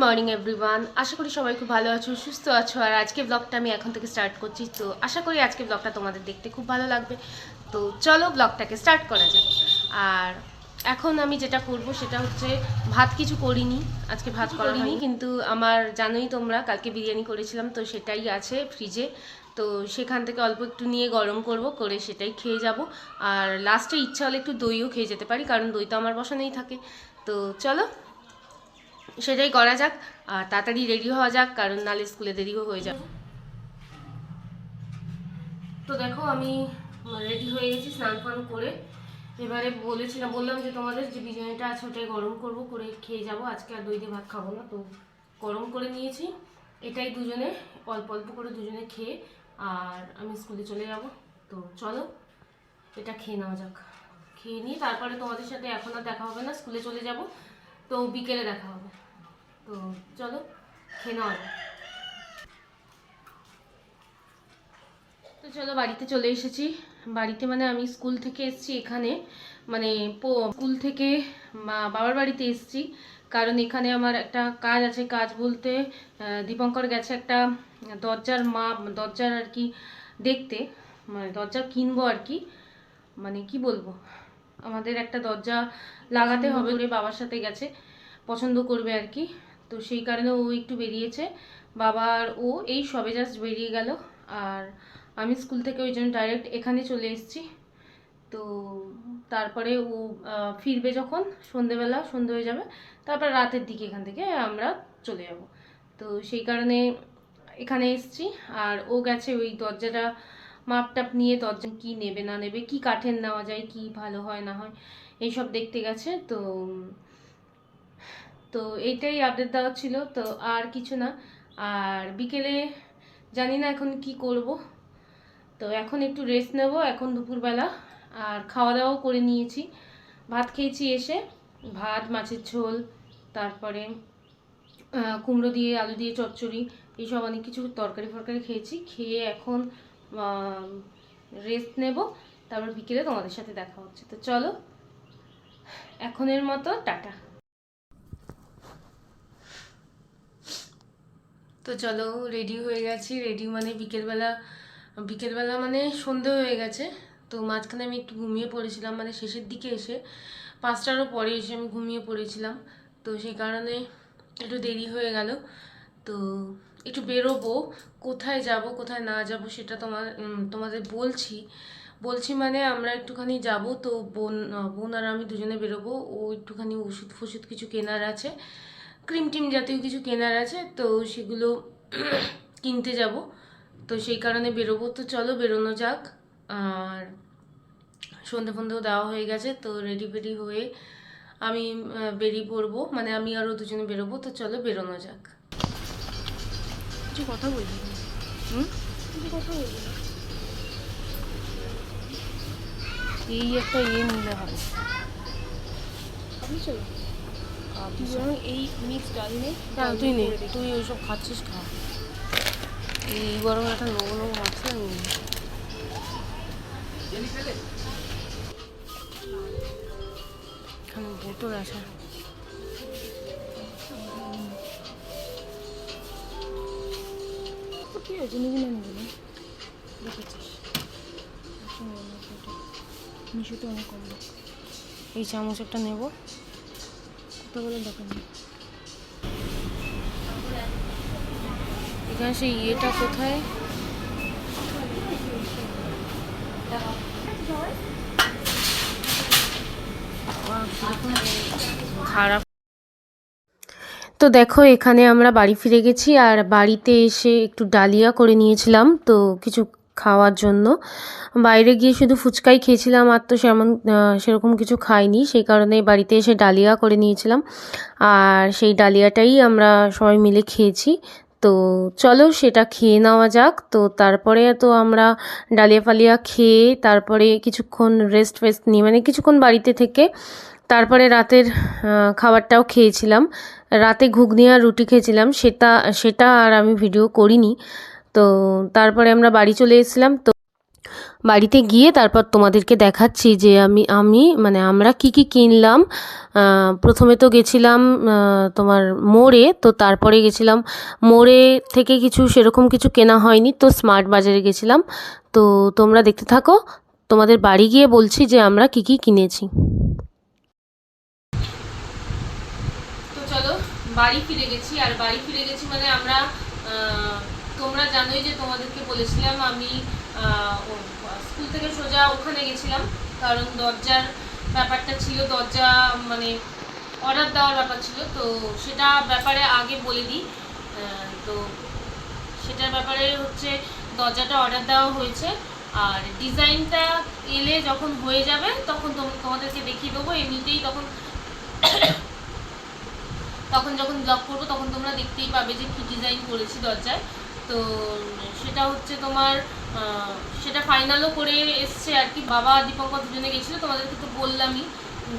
Morning everyone, আশা করি সবাই খুব ভালো আছো, সুস্থ আছো। আর আজকে ব্লগটা আমি এখন থেকে স্টার্ট করছি, তো আশা করি আজকে ব্লগটা তোমাদের দেখতে খুব ভালো লাগবে। তো চলো ব্লগটাকে স্টার্ট করা যাক। আর এখন আমি যেটা করব সেটা হচ্ছে ভাত কিছু করিনি, আজকে ভাত করিনি, কিন্তু আমার জানোই তোমরা কালকে বিরিয়ানি করেছিলাম, তো সেটাই আছে ফ্রিজে। তো সেখান থেকে অল্প একটু নিয়ে গরম করব, করে সেটাই খেয়ে যাব। আর লাস্টে ইচ্ছা হলে একটু দইও খেয়ে যেতে পারি, কারণ দই তো আমার বসানেই থাকে। তো চলো সেটাই করা যাক। আর তাড়াতাড়ি রেডি হওয়া যাক, কারণ নালে স্কুলে দেরিও হয়ে যাবে। তো দেখো আমি রেডি হয়ে গেছি স্নান ফান করে। এবারে বললাম যে তোমাদের যে বিরিয়ানিটা আছে ওটাই গরম করব, করে খেয়ে যাব। আজকে আর দই দিয়ে ভাত খাবো না, তো গরম করে নিয়েছি। এটাই দুজনে অল্প অল্প করে দুজনে খেয়ে আর আমি স্কুলে চলে যাব। তো চলো এটা খেয়ে নেওয়া যাক। খেয়ে নিয়ে তারপরে তোমাদের সাথে এখন আর দেখা হবে না, স্কুলে চলে যাব। তো বিকেলে দেখা হবে। তো চলো খেয়ে নেওয়া যাক। তো চলো বাড়িতে চলে এসেছি। বাড়িতে মানে আমি স্কুল থেকে এসেছি এখানে, মানে স্কুল থেকে বাবার বাড়িতে এসেছি, কারণ এখানে আমার একটা কাজ আছে। কাজ বলতে দীপঙ্কর গেছে একটা দরজার আর কি দেখতে, মানে দরজা কিনবো আর কি, মানে কি বলবো, আমাদের একটা দরজা লাগাতে হবে বলে বাবার সাথে গেছে, পছন্দ করবে আর কি। তো সেই কারণে ও একটু বেরিয়েছে, বাবার ও এই সবে জাস্ট বেরিয়ে গেল। আর আমি স্কুল থেকে ওই জন্য ডাইরেক্ট এখানে চলে এসেছি। তো তারপরে ও ফিরবে যখন সন্ধে হয়ে যাবে, তারপর রাতের দিকে এখান থেকে আমরা চলে যাব। তো সেই কারণে এখানে এসেছি। আর ও গেছে ওই দরজাটা মাপটাপ নিয়ে, দরজা কি নেবে না নেবে, কি কাঠের নেওয়া যায়, কি ভালো হয় না হয়, এইসব দেখতে গেছে। তো তো এইটাই আপডেট দেওয়া ছিল, তো আর কিছু না। আর বিকেলে জানি না এখন কি করব। তো এখন একটু রেস্ট নেব, এখন দুপুরবেলা। আর খাওয়া দাওয়াও করে নিয়েছি, ভাত খেয়েছি এসে, ভাত, মাছের ঝোল, তারপরে কুমড়ো দিয়ে আলু দিয়ে চচ্চড়ি, এইসব অনেক কিছু তরকারি ফরকারি খেয়েছি। খেয়ে এখন রেস্ট নেব, তারপর বিকেলে তোমাদের সাথে দেখা হচ্ছে। তো চলো এখনের মতো টাটা। তো চলো রেডি হয়ে গেছি। রেডি মানে বিকেলবেলা মানে সন্ধে হয়ে গেছে। তো মাঝখানে আমি একটু ঘুমিয়ে পড়েছিলাম, মানে শেষের দিকে এসে 5টারও পরে এসে আমি ঘুমিয়ে পড়েছিলাম। তো সেই কারণে একটু দেরি হয়ে গেল। তো একটু বেরোবো, কোথায় যাব কোথায় না যাব সেটা তোমাদের বলছি মানে আমরা একটুখানি যাব। তো বোন আর আমি দুজনে বেরোবো। ও একটুখানি ওষুধ ফষুধ কিছু কেনার আছে, ক্রিম টিম জাতীয় কিছু কেনার আছে, তো সেগুলো কিনতে যাব। তো সেই কারণে বেরোবো। তো চলো বেরোনো যাক। আর সন্ধেও দেওয়া হয়ে গেছে, তো রেডি ফেডি হয়ে আমি বেরিয়ে পড়বো, মানে আমি আরও দুজনে বেরোবো। তো চলো বেরোনো যাক। কিছু কথা বলবি? কিছু কথা বলবি? এই একটা নিলে হবে। চলো এই মিক্স ডাল নেই, তুই নে, তুই ওইসব খাচ্ছিস খা। এই গরমে একটা নোংরা আছে, এখানে বোতল আছে। কি হয়েছে নিবি না নিবি না দেখেছিস? মিশুতে অনেক কম। এই চামচ একটা নেবো, কত বলে দোকান এখানে সেই ইয়েটা কোথায় খারাপ। তো দেখো এখানে আমরা বাড়ি ফিরে গেছি, আর বাড়িতে এসে একটু ডালিয়া করে নিয়েছিলাম তো কিছু খাওয়ার জন্য। বাইরে গিয়ে শুধু ফুচকাই খেয়েছিলাম, আর তো সেরকম কিছু খাইনি, সেই কারণে বাড়িতে এসে ডালিয়া করে নিয়েছিলাম। আর সেই ডালিয়াটাই আমরা সবাই মিলে খেয়েছি। তো চলো সেটা খেয়ে নেওয়া যাক। তো তারপরে তো আমরা ডালিয়া ফালিয়া খেয়ে তারপরে কিছুক্ষণ রেস্ট নিয়ে, মানে কিছুক্ষণ বাড়িতে থেকে তারপরে রাতের খাবারটাও খেয়েছিলাম। রাতে ঘুগনি আর রুটি খেয়েছিলাম, সেটা আর আমি ভিডিও করিনি। তো তারপরে আমরা বাড়ি চলে এসেছিলাম। তো বাড়িতে গিয়ে তারপর তোমাদেরকে দেখাচ্ছি যে আমি মানে আমরা কি কি কিনলাম। প্রথমে তো গেছিলাম তোমার মোড়ে, তো তারপরে গেছিলাম মোড়ে থেকে কিছু সেরকম কিছু কেনা হয়নি, তো স্মার্ট বাজারে গেছিলাম। তো তোমরা দেখতে থাকো, তোমাদের বাড়ি গিয়ে বলছি যে আমরা কি কি কিনেছি। তো চলো বাড়ি ফিরে গেছি, আর বাড়ি ফিরে গেছি মানে আমরা তোমরা জানোই যে তোমাদেরকে বলেছিলাম আমি স্কুল থেকে সোজা ওখানে গেছিলাম, কারণ দরজার ব্যাপারটা ছিল, দরজা মানে অর্ডার দেওয়ার ব্যাপার ছিল। তো সেটা ব্যাপারে আগে বলে দিই। তো সেটার ব্যাপারে হচ্ছে দরজাটা অর্ডার দেওয়া হয়েছে, আর ডিজাইনটা এলে যখন হয়ে যাবে তখন তোমাদেরকে দেখিয়ে দেবো। এমনিতেই তখন যখন ব্লগ করবো তখন তোমরা দেখতেই পাবে যে কী ডিজাইন করেছি দরজায়। তো সেটা হচ্ছে তোমার সেটা ফাইনালও করে এসছে আর কি। বাবা দীপঙ্কর দুজনে গেছিলো, তোমাদেরকে তো বললামই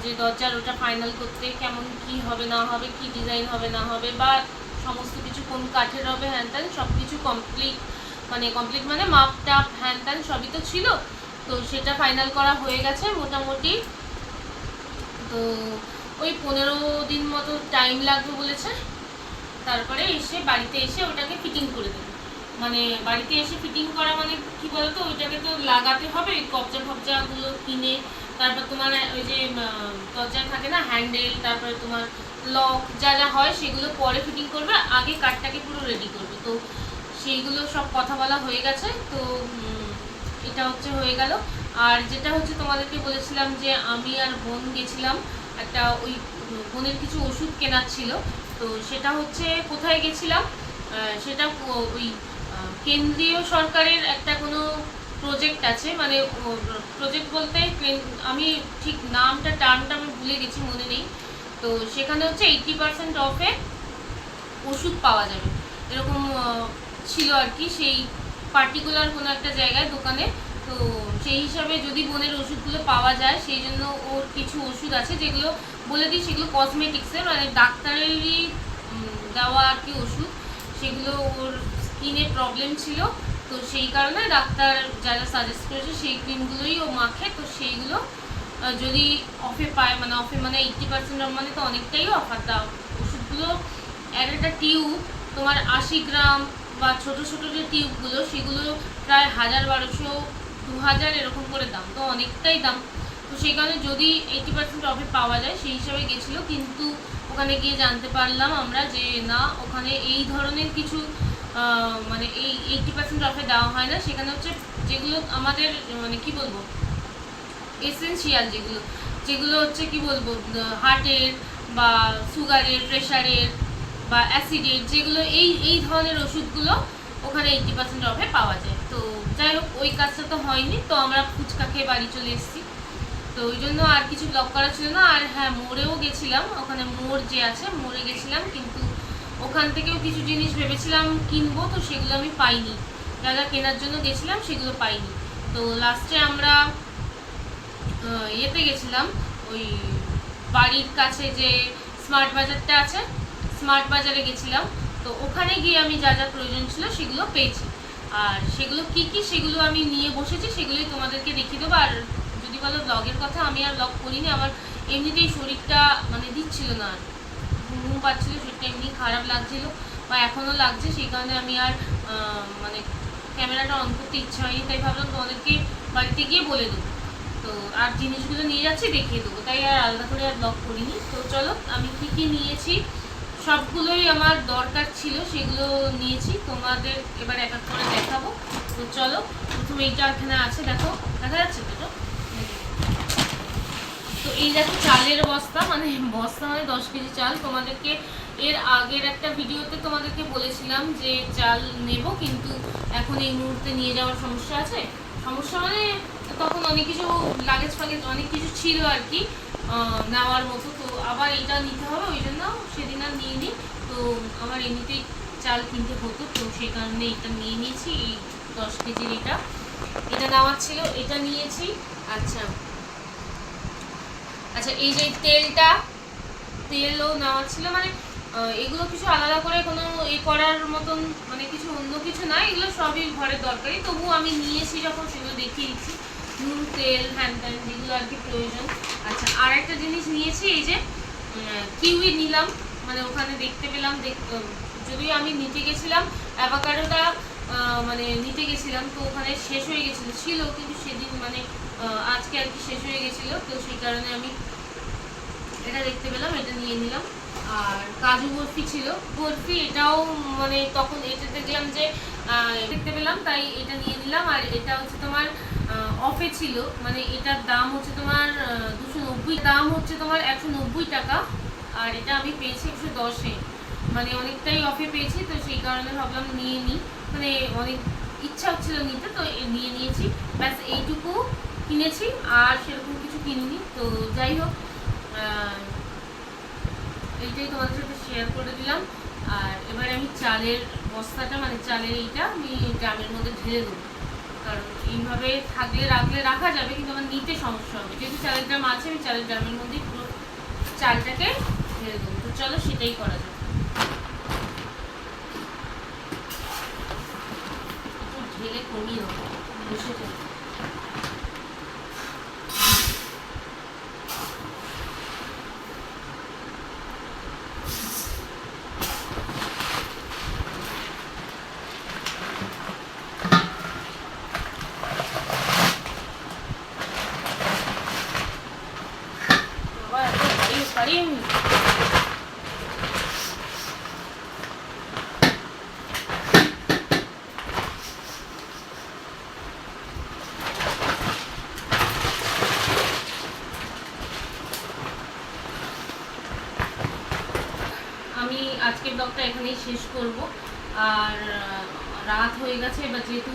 যে দরজার ওটা ফাইনাল করতে কেমন কি হবে না হবে, কি ডিজাইন হবে না হবে, বা সমস্ত কিছু কোন কাঠের হবে, হ্যান ত্যান সব কিছু কমপ্লিট মানে মাপ টাপ হ্যান ত্যান সবই তো ছিল। তো সেটা ফাইনাল করা হয়ে গেছে মোটামুটি। তো ওই 15 দিন মতো টাইম লাগবে বলেছে। তারপরে এসে বাড়িতে এসে ওটাকে ফিটিং করে দেবে। মানে বাড়িতে এসে ফিটিং করা মানে কি বলতো, ওইটাকে তো লাগাতে হবে, কবজা ফবজাগুলো কিনে, তারপর তোমার ওই যে দরজায় থাকে না হ্যান্ডেল, তারপরে তোমার লক যা যা হয় সেগুলো পরে ফিটিং করবে, আগে কাঠটাকে পুরো রেডি করবে। তো সেইগুলো সব কথা বলা হয়ে গেছে। তো এটা হচ্ছে হয়ে গেল। আর যেটা হচ্ছে তোমাদেরকে বলেছিলাম যে আমি আর বোন গেছিলাম একটা, ওই বোনের কিছু ওষুধ কেনার ছিল। তো সেটা হচ্ছে কোথায় গেছিলাম, সেটা ওই কেন্দ্রীয় সরকারের একটা কোনো প্রজেক্ট আছে, মানে প্রজেক্ট বলতে আমি ঠিক টার্মটা আমি ভুলে গেছি, মনে নেই। তো সেখানে হচ্ছে 80% অফে ওষুধ পাওয়া যাবে এরকম ছিল আর কি, সেই পার্টিকুলার কোনো একটা জায়গায় দোকানে। তো সেই হিসাবে যদি বোনের ওষুধগুলো পাওয়া যায়, সেই জন্য ওর কিছু ওষুধ আছে যেগুলো বলে দিই, সেগুলো কসমেটিক্সের মানে ডাক্তারেরই দেওয়া আর কি ওষুধ। সেগুলো ওর স্কিনে প্রবলেম ছিল, তো সেই কারণে ডাক্তার যা যা সাজেস্ট করেছে সেই ক্রিমগুলোই ও মাখে। তো সেইগুলো যদি অফে পায়, মানে অফে মানে 80% অফ, মানে তো অনেকটাই অফার দাও। ওষুধগুলো একটা টিউব তোমার 80 গ্রাম বা ছোটো ছোটো যে টিউবগুলো সেগুলো প্রায় 1000-1200-2000 এরকম করে দাম, তো অনেকটাই দাম। তো সেই কারণে যদি 80% অফে পাওয়া যায় সেই হিসাবে গেছিলো, কিন্তু ওখানে গিয়ে জানতে পারলাম আমরা যে না, ওখানে এই ধরনের কিছু মানে এই 80% অফে দেওয়া হয় না। সেখানে হচ্ছে যেগুলো আমাদের মানে কি বলবো এসেনশিয়াল, যেগুলো হচ্ছে কি বলবো হার্টের বা সুগারের, প্রেশারের বা অ্যাসিডের, যেগুলো এই ধরনের ওষুধগুলো ওখানে 80% অফে পাওয়া যায়। তো যাই হোক, ওই কাজটা তো হয়নি, তো আমরা ফুচকা খেয়ে বাড়ি চলে এসেছি। তো ওই জন্য আর কিছু ব্লগ করা ছিল না। আর হ্যাঁ, মোড়েও গেছিলাম, ওখানে মোড় যে আছে মোড়ে গেছিলাম, কিন্তু ওখান থেকেও কিছু জিনিস ভেবেছিলাম কিনবো, তো সেগুলো আমি পাইনি। যা যা কেনার জন্য গেছিলাম সেগুলো পাইনি। তো লাস্টে আমরা ইয়েতে গেছিলাম, ওই বাড়ির কাছে যে স্মার্ট বাজারটা আছে, স্মার্ট বাজারে গেছিলাম। তো ওখানে গিয়ে আমি যা যা প্রয়োজন ছিল সেগুলো পেয়েছি। আর সেগুলো কি কি সেগুলো আমি নিয়ে বসেছি, সেগুলোই তোমাদেরকে দেখিয়ে দেবো। আর যদি বলো ব্লগের কথা, আমি আর ব্লগ করিনি, আমার এমনিতেই শরীরটা মানে দিচ্ছিল না, আর ঘুম পাচ্ছিলো, শরীরটা এমনি খারাপ লাগছিল বা এখনও লাগছে, সেই কারণে আমি আর মানে ক্যামেরাটা অন করতে ইচ্ছা হয়নি। তাই ভাবলাম তোমাদেরকে বাড়িতে গিয়ে বলে দেবো। তো আর জিনিসগুলো নিয়ে যাচ্ছি দেখিয়ে দেবো, তাই আর আলাদা করে আর ব্লগ করিনি। তো চলো, আমি কি কি নিয়েছি সবগুলোই আমার দরকার ছিল, সেগুলো নিয়েছি, তোমাদের এবার এক এক করে দেখাবো। তো চলো, প্রথমে এইটা এখানে আছে, দেখো, দেখা যাচ্ছে তো? তো এই দেখো চালের বস্তা, মানে 10 কেজি চাল। তোমাদেরকে এর আগের একটা ভিডিওতে তোমাদেরকে বলেছিলাম যে চাল নেব, কিন্তু এখন এই মুহূর্তে নিয়ে যাওয়ার সমস্যা আছে। সমস্যা মানে তখন অনেক কিছু লাগেজ ফাগেজ অনেক কিছু ছিল আর কি নেওয়ার মতো, তো আবার এইটা নিতে হবে, ওই জন্য সেদিন আর নিয়ে নিই। তো আমার এমনিতেই চাল কিনতে হতো, তো সেই কারণে এটা নিয়ে নিয়েছি। এই 10 কেজির এটা নেওয়ার ছিল, এটা নিয়েছি। আচ্ছা, এই যে তেলও নেওয়ার ছিল, মানে এগুলো কিছু আলাদা করে কোনো করার মতন মানে কিছু অন্য কিছু না, এগুলো সবই ঘরের দরকারি। তবুও আমি নিয়েছি যখন সেগুলো দেখিয়ে দিচ্ছি, নুন, তেল, হ্যান ত্যান যেগুলো আর কি প্রয়োজন। আচ্ছা, আর একটা জিনিস নিয়েছি, এই যে কিউই নিলাম, মানে ওখানে দেখতে পেলাম, যদিও আমি নিতে গেছিলাম অ্যাভোকাডোটা, মানে নিতে গেছিলাম, তো ওখানে শেষ হয়ে গেছিলো, ছিল কিন্তু সেদিন মানে আজকে আর কি শেষ হয়ে গেছিলো, তো সেই কারণে আমি এটা দেখতে পেলাম, এটা নিয়ে নিলাম। আর কাজু বরফি ছিল, বরফি এটাও মানে তখন এটা দেখলাম যে দেখতে পেলাম, তাই এটা নিয়ে নিলাম। আর এটা হচ্ছে তোমার অফে ছিল, মানে এটার দাম হচ্ছে তোমার 290, দাম হচ্ছে তোমার 190 টাকা, আর এটা আমি পেয়েছি 110-এ, মানে অনেকটাই অফে পেয়েছি, তো সেই কারণে ভাবলাম নিয়ে নিই, মানে অনেক ইচ্ছা হচ্ছিল নিতে, তো নিয়ে নিয়েছি। ব্যাস এইটুকু কিনেছি, আর সেরকম কিছু কিনিনি। তো যাই হোক, এইটাই তোমাদের সাথে শেয়ার করে দিলাম। আর এবার আমি চালের বস্তাটা, মানে চালের এইটা আমি ড্রামের মধ্যে ঢেলে দেবো, কারণ এইভাবে থাকলে রাখা যাবে, কিন্তু আমার নিতে সমস্যা হবে। যেহেতু চালের ড্রাম আছে, আমি চালের ড্রামের মধ্যে পুরো চালটাকে ঢেলে দেবো। তো চলো সেটাই করা যাবে। একটু ঢেলে কমিয়ে দেবো, বসে যাবে। আমি আজকের ব্লগটা এখানেই শেষ করব। আর রাত হয়ে গেছে, এবার যেহেতু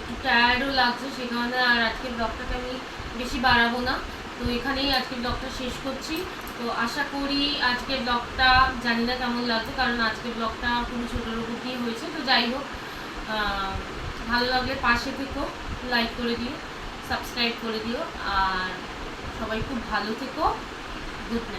একটু টায়ার্ডও লাগছে, সে কারণে আর আজকের ব্লগটাকে আমি বেশি বাড়াবো না। তো এখানেই আজকের ব্লগটা শেষ করছি। তো আশা করি আজকের ব্লগটা, জানি না কেমন লাগছে, কারণ আজকের ব্লগটা খুবই ছোটোর উপর দিয়ে হয়েছে। তো যাই হোক, ভালো লাগলে পাশে থেকো, লাইক করে দিও, সাবস্ক্রাইব করে দিও, আর সবাই খুব ভালো থেকো। Good night.